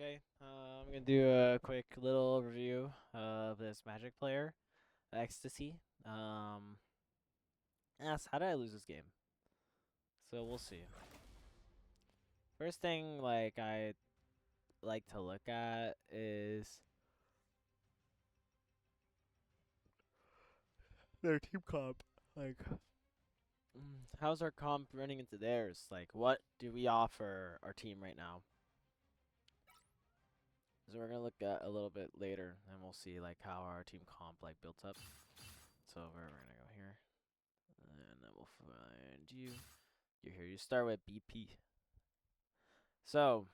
Okay, I'm gonna do a quick little review of this Magic player, Ecstasy. Ask, how did I lose this game? So we'll see. First thing, like, I like to look at is their team comp. Like, how's our comp running into theirs? Like, what do we offer our team right now? So we're gonna look at a little bit later, and we'll see like how our team comp like built up. So we're gonna go here. And then we'll find you. You're here. You start with BP. So,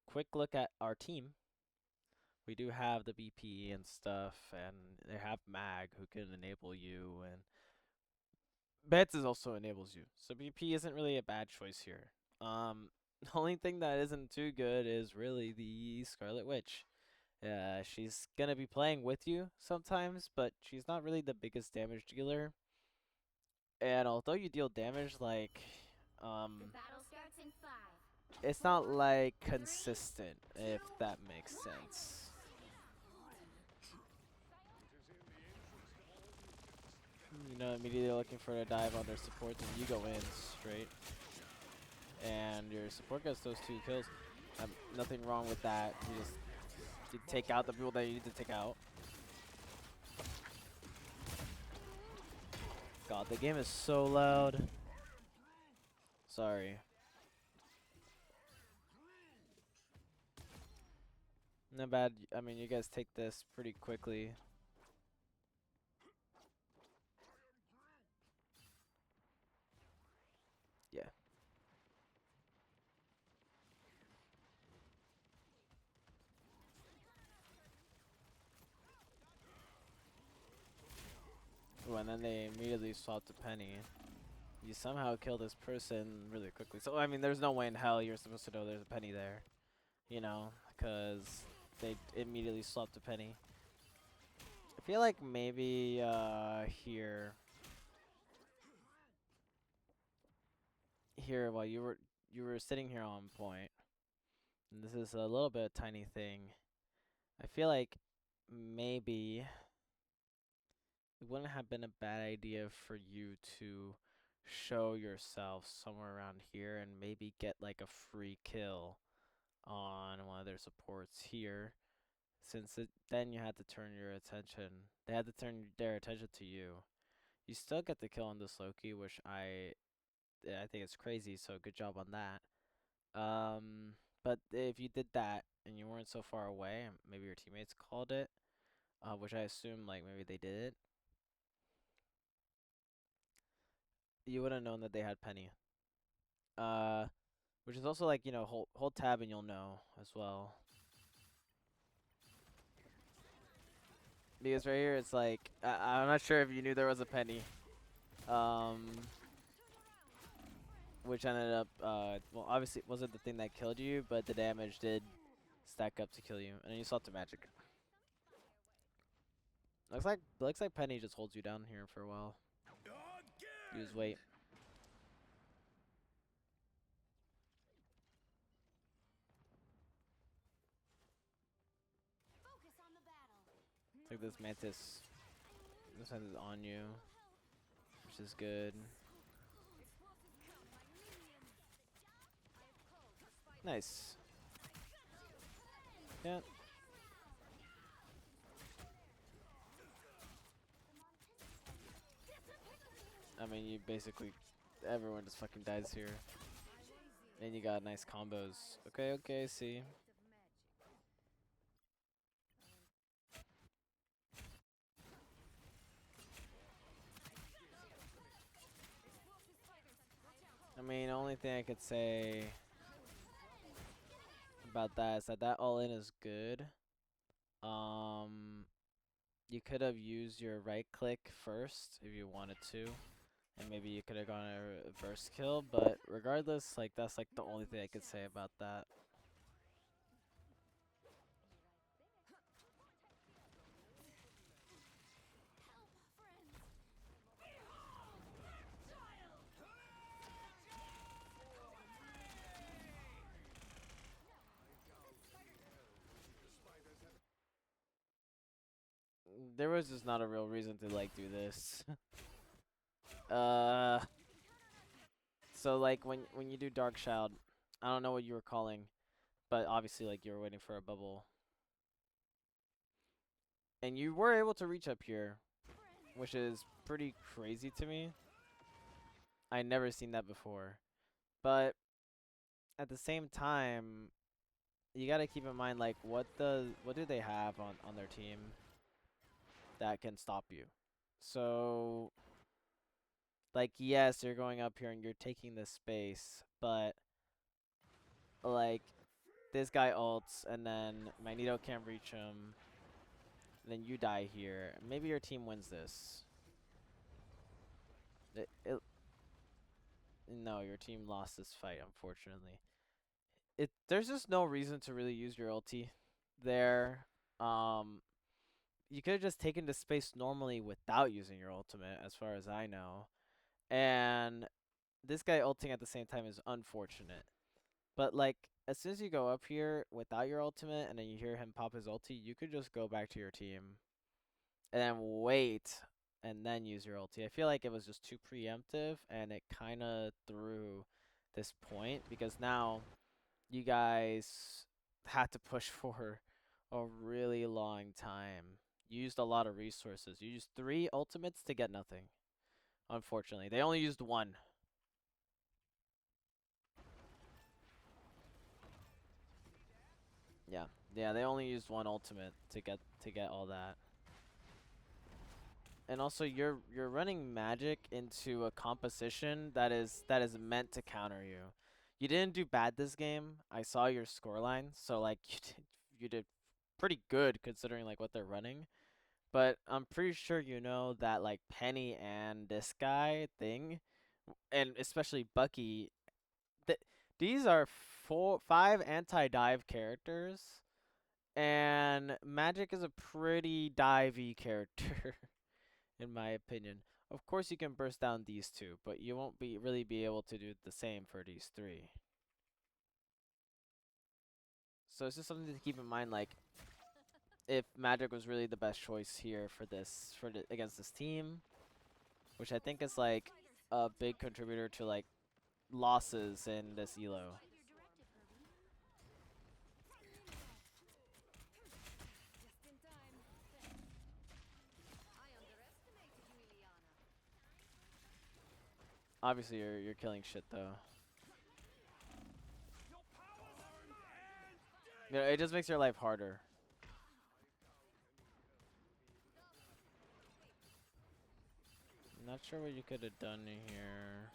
quick look at our team. We do have the BP and stuff, and they have Mag who can enable you, and Bets is also enables you. So BP isn't really a bad choice here. The only thing that isn't too good is really the Scarlet Witch. She's gonna be playing with you sometimes, but she's not really the biggest damage dealer. And although you deal damage, like, it's not like consistent, if that makes sense. You know, immediately looking for a dive on their supports, and you go in straight, and your support gets those 2 kills. Nothing wrong with that. You take out the people that you need to take out. God, the game is so loud. Sorry. Not bad. I mean, you guys take this pretty quickly. Yeah. Ooh, and then they immediately swap to Penny. You somehow kill this person really quickly. So, I mean, there's no way in hell you're supposed to know there's a Penny there. You know, because they immediately swapped to Penny. I feel like maybe here while you were sitting here on point, and this is a little bit tiny thing. I feel like maybe it wouldn't have been a bad idea for you to show yourself somewhere around here and maybe get like a free kill on one of their supports here, since then you had to turn your attention. They had to turn their attention to you. You still get the kill on this Loki, which I think it's crazy. So good job on that. But if you did that and you weren't so far away, and maybe your teammates called it, which I assume like maybe they did it, you would have known that they had Penny. Uh, which is also like, hold tab and you'll know as well. Because right here it's like I'm not sure if you knew there was a Penny. Um, which ended up well, obviously it wasn't the thing that killed you, but the damage did stack up to kill you, and then you saw the Magic. Looks like Penny just holds you down here for a while. Use weight. Like this Mantis. This Mantis is on you, which is good. Nice. Yeah. I mean, you basically everyone just fucking dies here, and you got nice combos. Okay, see. I mean, the only thing I could say about that is that all in is good. Um, you could have used your right click first if you wanted to, and maybe you could have gone a burst kill. But regardless, like that's like the only thing I could say about that. There was just not a real reason to like do this. uh, so like when you do Dark Shroud, I don't know what you were calling, but obviously like you were waiting for a bubble, and you were able to reach up here, which is pretty crazy to me. I never seen that before, but at the same time, you gotta keep in mind like what do they have on their team that can stop you. So like yes, you're going up here and you're taking this space, but like this guy ults and then Magneto can't reach him. And then you die here. Maybe your team wins this. No, your team lost this fight, unfortunately. There's just no reason to really use your ulti there. You could have just taken the space normally without using your ultimate, as far as I know. And this guy ulting at the same time is unfortunate. But like, as soon as you go up here without your ultimate, and then you hear him pop his ulti, you could just go back to your team, and then wait, and then use your ulti. I feel like it was just too preemptive, and it kind of threw this point, because now you guys had to push for a really long time. You used a lot of resources. You used 3 ultimates to get nothing. Unfortunately, they only used 1. Yeah, they only used 1 ultimate to get all that. And also, you're running Magic into a composition that is meant to counter you. You didn't do bad this game. I saw your scoreline, so like you did pretty good considering like what they're running. But I'm pretty sure you know that like Penny and this guy thing, and especially Bucky, th these are 5 anti-dive characters, and Magic is a pretty divey character. In my opinion. Of course, you can burst down these 2, but you won't really be able to do the same for these 3. So it's just something to keep in mind, like if Magic was really the best choice here for against this team, which I think is like a big contributor to like losses in this elo. Obviously, you're killing shit though. Yeah, it just makes your life harder. Not sure what you could have done here.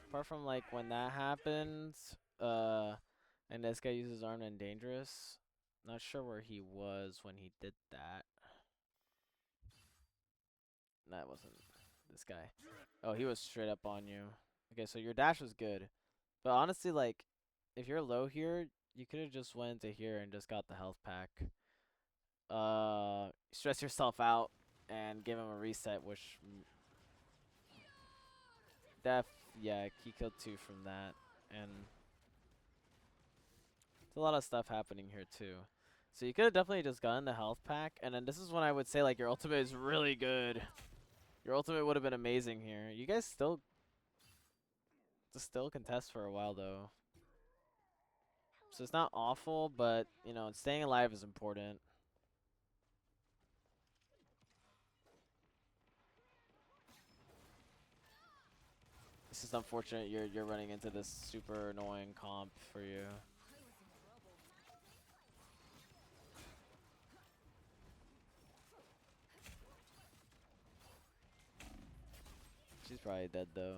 Apart from like when that happens, and this guy uses armed and dangerous. Not sure where he was when he did that. That wasn't this guy. Oh, he was straight up on you. Okay, so your dash was good. But honestly, like, if you're low here, you could have just went into here and just got the health pack. Stress yourself out and give him a reset, which yeah, he killed 2 from that, and there's a lot of stuff happening here too. So you could have definitely just gotten the health pack, and then this is when I would say like your ultimate is really good. Your ultimate would have been amazing here. You guys still contest for a while though. So it's not awful, but you know, staying alive is important. This is unfortunate you're running into this super annoying comp for you. She's probably dead though.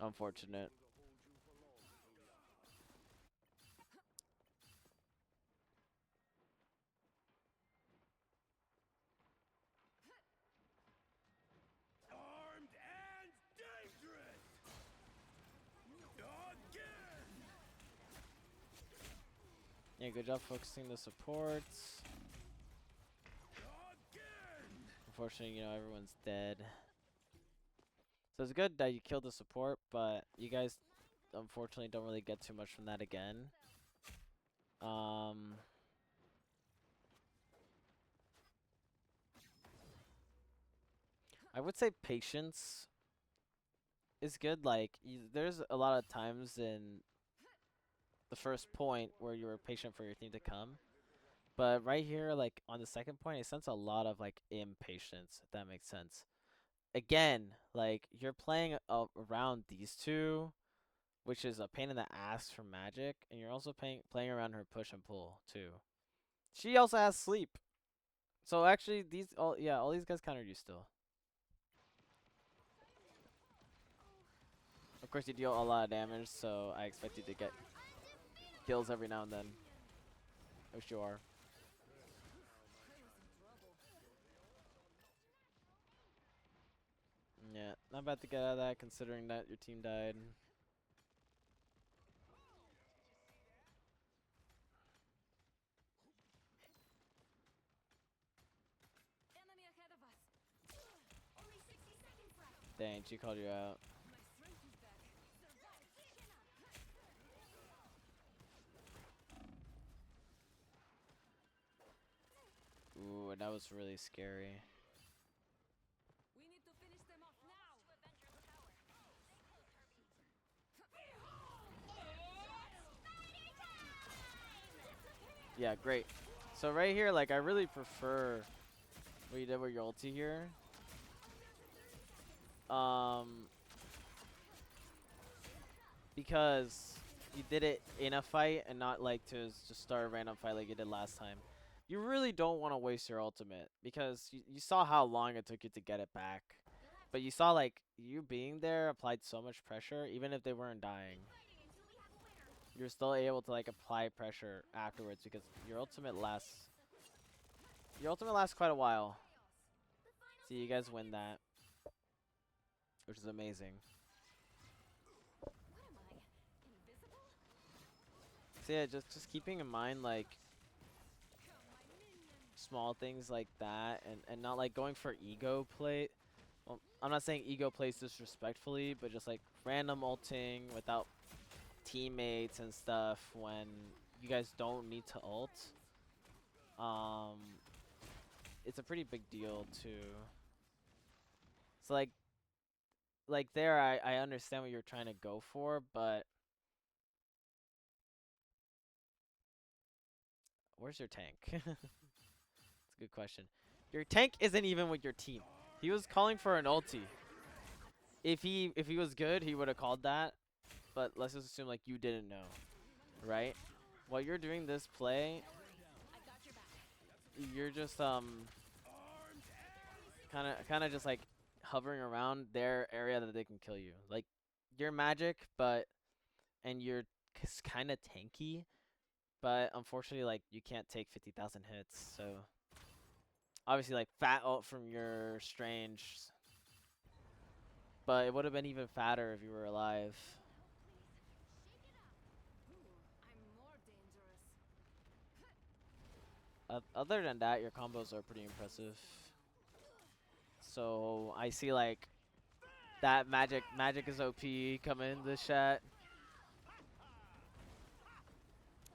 Unfortunate. Armed and dangerous. Again. Yeah, good job focusing the supports. Again. unfortunately, you know, everyone's dead. So it's good that you killed the support, but you guys unfortunately don't really get too much from that again. I would say patience is good. Like, there's a lot of times in the first point where you were patient for your team to come. But right here, like, on the second point, I sense a lot of, like, impatience, if that makes sense. Again, like, you're playing around these two, which is a pain in the ass for Magic, and you're also playing around her push and pull, too. She also has sleep. So actually, all these guys countered you still. Of course, you deal a lot of damage, so I expect you to get kills every now and then. Which you are. Yeah, not bad to get out of that, considering that your team died. Enemy ahead of us. Only 60 seconds left. Dang, she called you out. My strength is back. Ooh, and that was really scary. We need to finish them off now. Yeah, great. So right here, like, I really prefer what you did with your ulti here. Because you did it in a fight and not like to just start a random fight like you did last time. You really don't want to waste your ultimate because you saw how long it took you to get it back. But you saw like you being there applied so much pressure even if they weren't dying. You're still able to like apply pressure afterwards because your ultimate lasts quite a while. So you guys win that, which is amazing. What am I? Invisible? So yeah, just keeping in mind like small things like that and not like going for ego play. Well, I'm not saying ego plays disrespectfully, but just like random ulting without teammates and stuff when you guys don't need to ult. It's a pretty big deal too. So like there I understand what you're trying to go for, but where's your tank? That's a good question. Your tank isn't even with your team. He was calling for an ulti. If he was good, he would have called that. But let's just assume like you didn't know, right? While you're doing this play, I got your back. you're just kind of just like hovering around their area that they can kill you. Like you're Magic, but and you're kind of tanky, but unfortunately like you can't take 50,000 hits. So obviously like fat ult from your Strange, but it would have been even fatter if you were alive. Ooh, I'm more dangerous. Other than that, your combos are pretty impressive. So I see like that Magic is OP coming in the chat.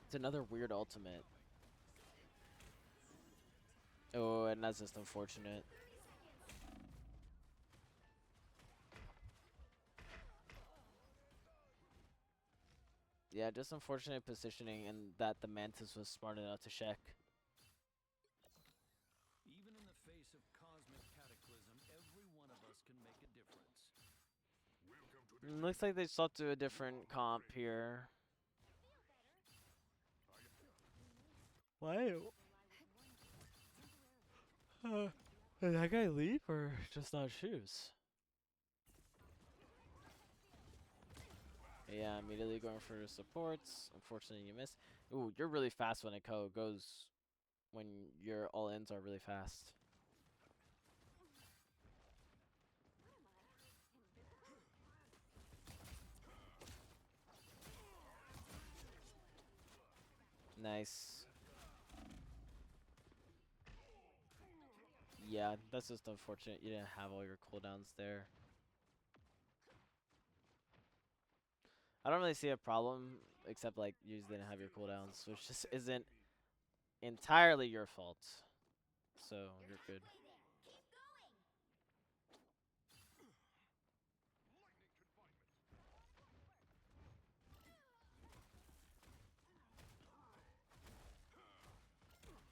It's another weird ultimate. Oh, and that's just unfortunate. Yeah, just unfortunate positioning and that the Mantis was smart enough to check. Even in the face of cosmic cataclysm, every one of us can make a difference. Looks like they swapped to a different comp here. Why? Did that guy leave or just not choose? Yeah, immediately going for supports. Unfortunately, you missed. Ooh, you're really fast when it goes. When your all-ins are really fast. Nice. Yeah, that's just unfortunate. You didn't have all your cooldowns there. I don't really see a problem, except like you just didn't have your cooldowns, which just isn't entirely your fault. So you're good.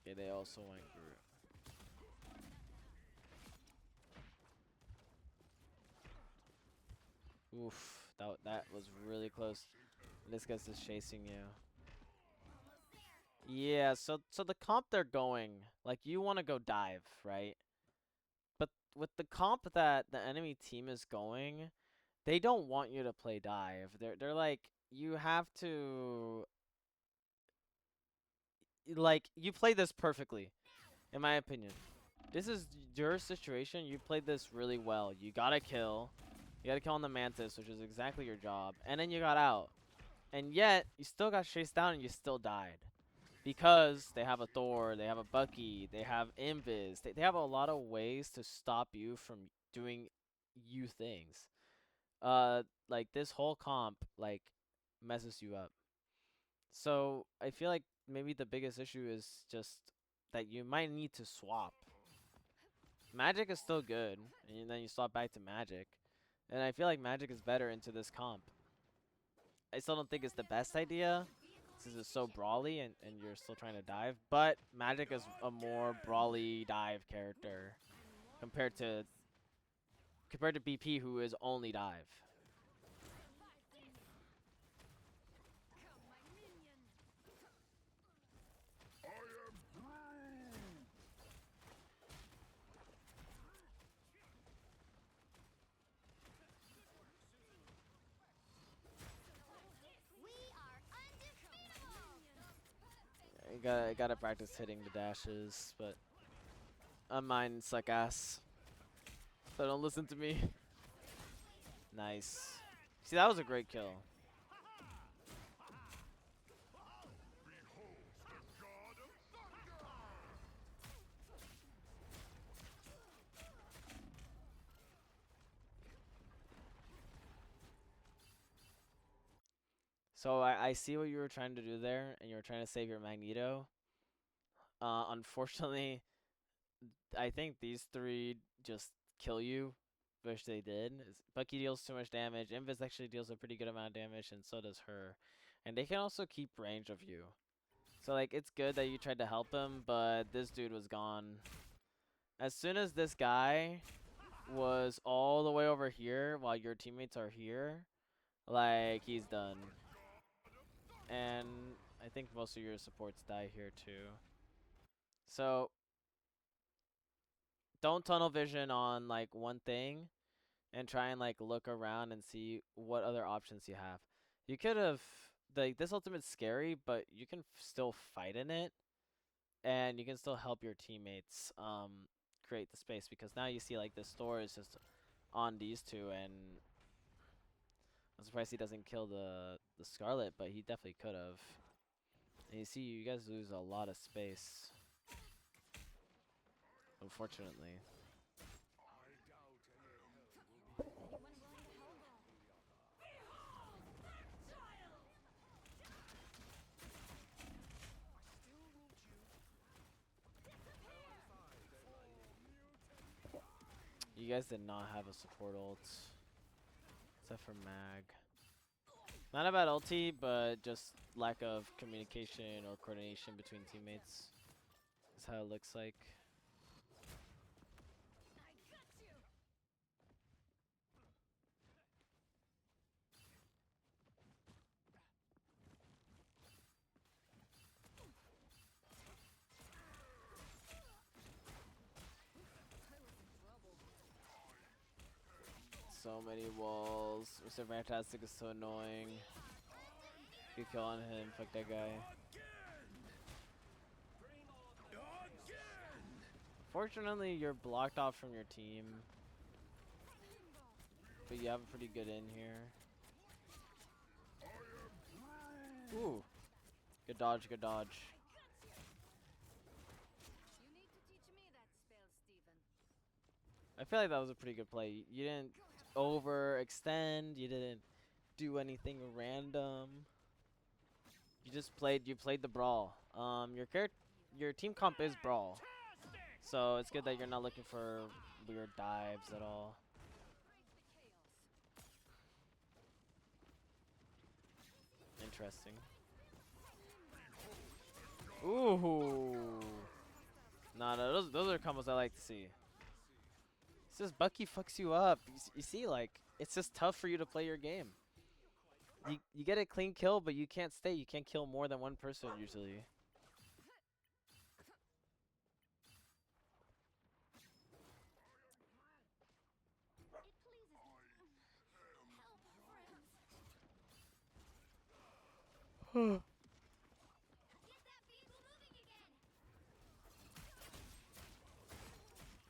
Okay, they also went Groot. Oof, that was really close. This guy's just chasing you. Yeah, so the comp they're going, like you want to go dive, right? But with the comp that the enemy team is going, they don't want you to play dive. They're like you have to like you play this perfectly, in my opinion. This is your situation. You played this really well. You got a kill. You got a kill on the Mantis, which is exactly your job. And then you got out. And yet, you still got chased down and you still died. Because they have a Thor, they have a Bucky, they have Invis. They have a lot of ways to stop you from doing you things. Like this whole comp, like, messes you up. So, I feel like maybe the biggest issue is just that you might need to swap. Magik is still good, and then you swap back to Magik. And I feel like Magik is better into this comp. I still don't think it's the best idea, since it's so brawly and you're still trying to dive, but Magik is a more brawly dive character compared to BP, who is only dive. I gotta practice hitting the dashes, but mine suck ass. So don't listen to me. Nice. See, that was a great kill. So I see what you were trying to do there, and you were trying to save your Magneto. Unfortunately, I think these three just kill you, which they did. Bucky deals too much damage. Invis actually deals a pretty good amount of damage, and so does her. And they can also keep range of you. So, like, it's good that you tried to help him, but this dude was gone. As soon as this guy was all the way over here while your teammates are here, like, he's done. And I think most of your supports die here, too. So, don't tunnel vision on, like, one thing and try and like look around and see what other options you have. You could have like this ultimate's scary, but you can still fight in it, and you can still help your teammates create the space, because now you see like the store is just on these two, and I'm surprised he doesn't kill the Scarlet, but he definitely could have. And you see, you guys lose a lot of space, unfortunately. You guys did not have a support ult, except for Mag. Not about ulti, but just lack of communication or coordination between teammates. Is how it looks like. So many walls. Mr. Fantastic is so annoying. Good kill on him. Fuck that guy. Fortunately, you're blocked off from your team, but you have a pretty good in here. Ooh. Good dodge, good dodge. You need to teach me that spell, Steven. I feel like that was a pretty good play. You didn't overextend. You didn't do anything random. You played the brawl. Your team comp is brawl, so it's good that you're not looking for weird dives at all. Interesting. Ooh. Nah, no, those are combos I like to see. It's just Bucky fucks you up. You see, like, it's just tough for you to play your game. You get a clean kill, but you can't stay. You can't kill more than one person usually.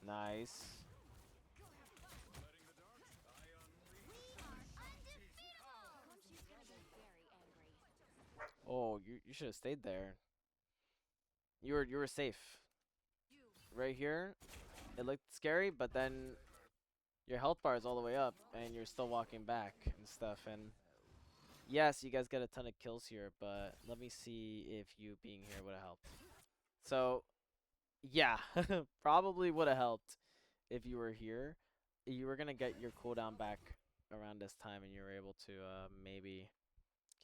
Nice. Oh, you should have stayed there. You were safe. Right here, it looked scary, but then your health bar is all the way up, and you're still walking back and stuff. And yes, you guys get a ton of kills here, but let me see if you being here would have helped. So, yeah, probably would have helped if you were here. You were gonna get your cooldown back around this time, and you were able to maybe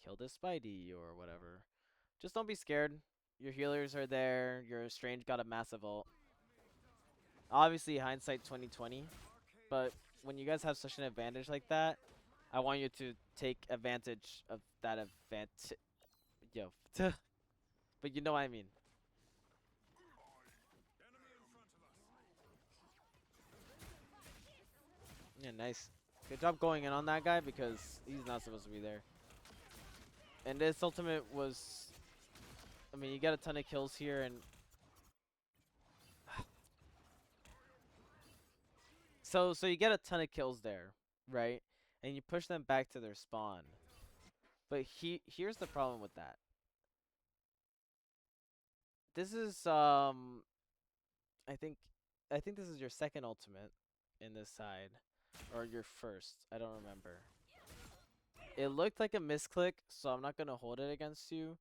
kill this Spidey or whatever. Just don't be scared. Your healers are there. Your Strange got a massive ult. Obviously, hindsight 2020, but when you guys have such an advantage like that, I want you to take advantage of that advantage. Yo, but you know what I mean. Yeah, nice. Good job going in on that guy because he's not supposed to be there. And this ultimate was, I mean, you get a ton of kills here, and so you get a ton of kills there, right? And you push them back to their spawn. But here's the problem with that. This is I think this is your second ultimate in this side, or your first. I don't remember. It looked like a misclick, so I'm not gonna hold it against you.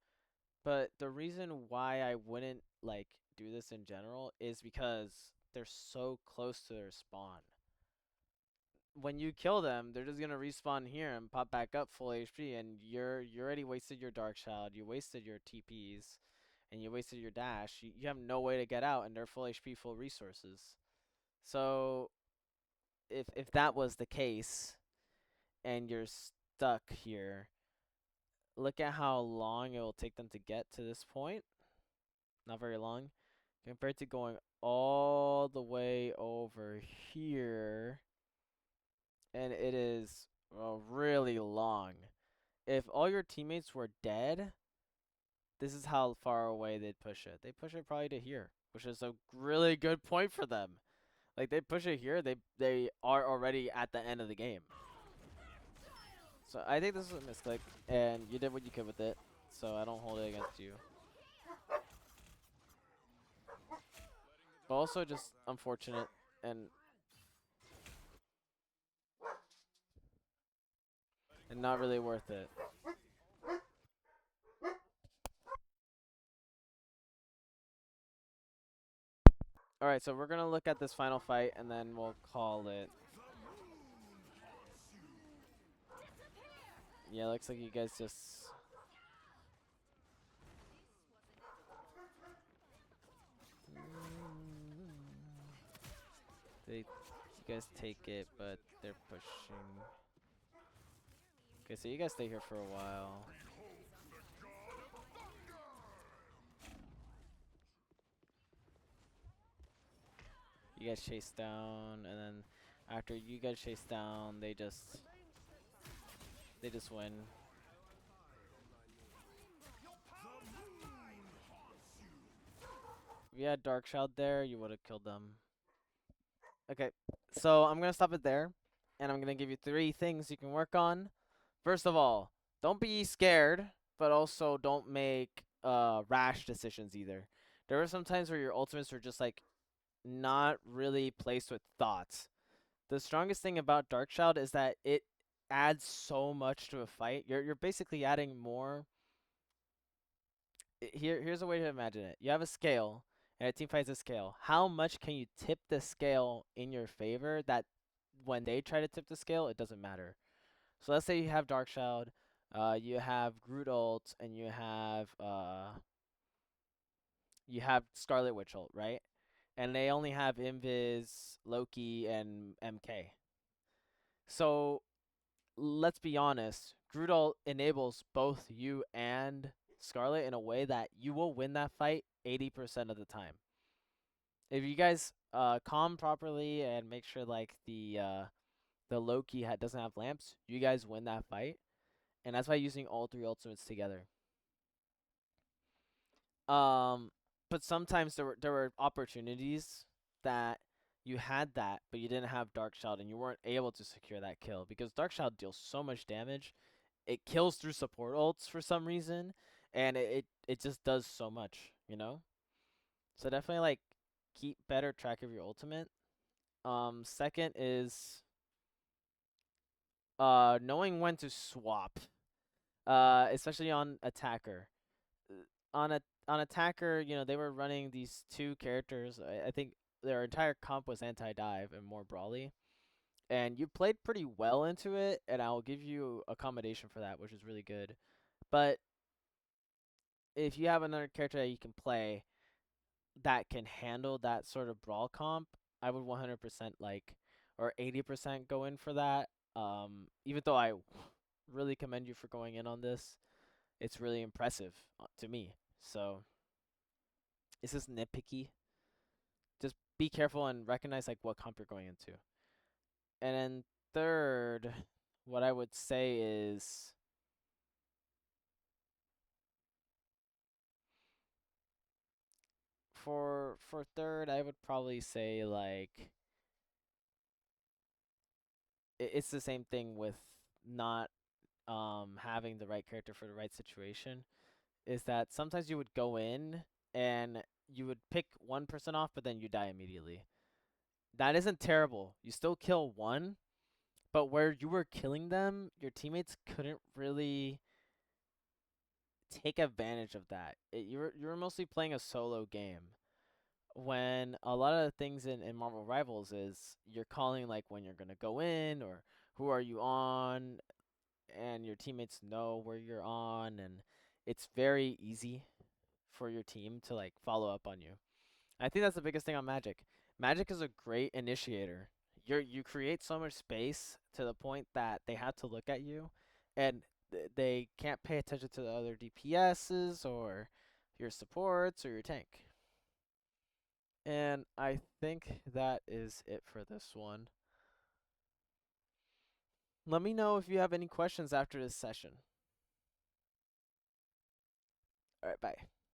But the reason why I wouldn't like do this in general is because they're so close to their spawn. When you kill them, they're just gonna respawn here and pop back up full HP, and you already wasted your Dark Child, you wasted your TPs, and you wasted your dash. You have no way to get out, and they're full HP, full resources. So if that was the case, and you're stuck here, look at how long it will take them to get to this point. Not very long, compared to going all the way over here. And it is really long. If all your teammates were dead, this is how far away they'd push it. They push it probably to here, which is a really good point for them. Like, they push it here, they are already at the end of the game. So I think this is a misclick, and you did what you could with it, so I don't hold it against you. But also just unfortunate and not really worth it. Alright, so we're going to look at this final fight, and then we'll call it. Yeah, looks like you guys just... you guys take it, but they're pushing. Okay, so you guys stay here for a while. You guys chase down, and then after you guys chase down, they just win. If you had Dark Child there, you would have killed them. Okay, so I'm gonna stop it there, and I'm gonna give you 3 things you can work on. First of all, don't be scared, but also don't make rash decisions either. There were some times where your ultimates were just like not really placed with thoughts. The strongest thing about Darkshroud is that it adds so much to a fight. You're basically adding more. Here's a way to imagine it. You have a scale, and a team fights a scale. How much can you tip the scale in your favor that when they try to tip the scale, it doesn't matter? So let's say you have Darkshroud, you have Groot ult, and you have Scarlet Witch ult, right? And they only have Invis, Loki, and MK. So let's be honest, Groot ult enables both you and Scarlet in a way that you will win that fight 80% of the time. If you guys calm properly and make sure like the Loki doesn't have lamps, you guys win that fight. And that's by using all three ultimates together. Um, but sometimes there were opportunities that you had that, but you didn't have Dark Shroud and you weren't able to secure that kill because Dark Shroud deals so much damage. It kills through support ults for some reason, and it just does so much, you know? So definitely like keep better track of your ultimate. Second is knowing when to swap. Especially on attacker. On a on attacker, they were running these two characters. I think their entire comp was anti-dive and more brawly. And you played pretty well into it, and I'll give you accommodation for that, which is really good. But if you have another character that you can play that can handle that sort of brawl comp, I would 100% or 80% go in for that. Even though I really commend you for going in on this, it's really impressive to me. So it's just nitpicky. Just be careful and recognize like what comp you're going into. And then third, what I would say is for third, I would probably say like it's the same thing with not having the right character for the right situation. Is that sometimes you would go in and you would pick one person off, but then you die immediately. That isn't terrible. You still kill one, but where you were killing them, your teammates couldn't really take advantage of that. You were mostly playing a solo game. When a lot of the things in Marvel Rivals is you're calling like when you're gonna go in or who are you on, and your teammates know where you're on, and it's very easy for your team to like follow up on you. I think that's the biggest thing on Magic. Magic is a great initiator. You create so much space to the point that they have to look at you, and they can't pay attention to the other DPSs or your supports or your tank. And I think that is it for this one. Let me know if you have any questions after this session. All right, bye.